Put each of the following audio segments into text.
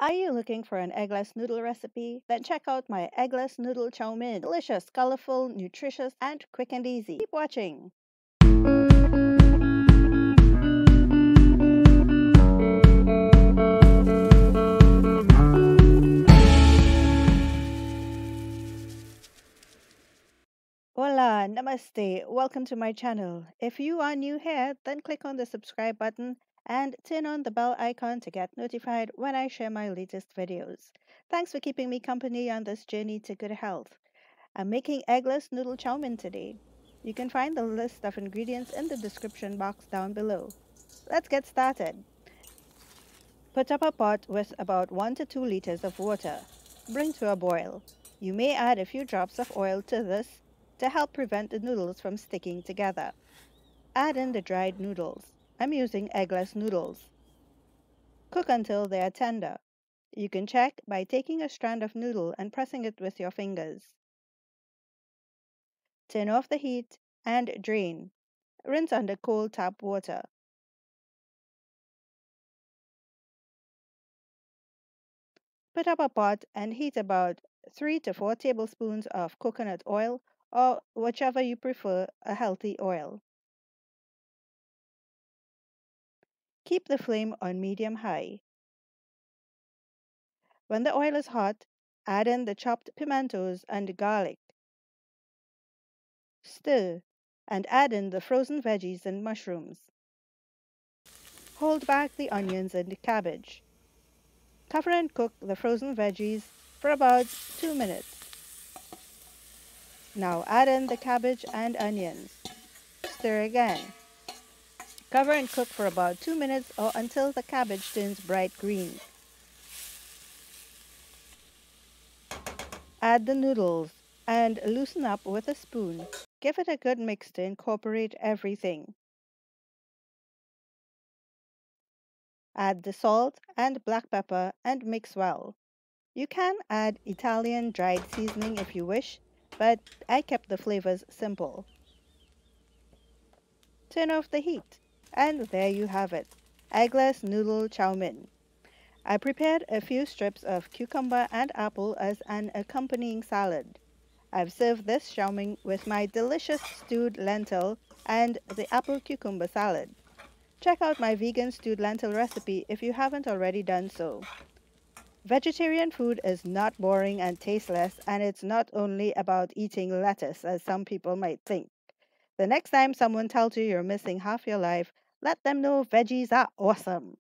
Are you looking for an eggless noodle recipe? Then check out my eggless noodle chowmein. Delicious, colorful, nutritious, and quick and easy. Keep watching. Hola, namaste. Welcome to my channel. If you are new here, then click on the subscribe button and turn on the bell icon to get notified when I share my latest videos. Thanks for keeping me company on this journey to good health. I'm making eggless noodle chowmein today. You can find the list of ingredients in the description box down below. Let's get started. Put up a pot with about 1 to 2 liters of water. Bring to a boil. You may add a few drops of oil to this to help prevent the noodles from sticking together. Add in the dried noodles. I'm using eggless noodles. Cook until they are tender. You can check by taking a strand of noodle and pressing it with your fingers. Turn off the heat and drain. Rinse under cold tap water. Put up a pot and heat about 3 to 4 tablespoons of coconut oil or whichever you prefer, a healthy oil. Keep the flame on medium-high. When the oil is hot, add in the chopped pimentos and garlic. Stir and add in the frozen veggies and mushrooms. Hold back the onions and the cabbage. Cover and cook the frozen veggies for about 2 minutes. Now add in the cabbage and onions. Stir again. Cover and cook for about 2 minutes or until the cabbage turns bright green. Add the noodles and loosen up with a spoon. Give it a good mix to incorporate everything. Add the salt and black pepper and mix well. You can add Italian dried seasoning if you wish, but I kept the flavors simple. Turn off the heat, and there you have it, eggless noodle chowmein. I prepared a few strips of cucumber and apple as an accompanying salad. I've served this chowmein with my delicious stewed lentil and the apple cucumber salad. Check out my vegan stewed lentil recipe if you haven't already done so. Vegetarian food is not boring and tasteless, and it's not only about eating lettuce as some people might think. The next time someone tells you you're missing half your life, let them know veggies are awesome.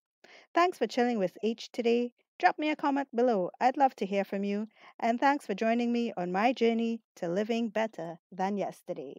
Thanks for chilling with H today. Drop me a comment below. I'd love to hear from you. And thanks for joining me on my journey to living better than yesterday.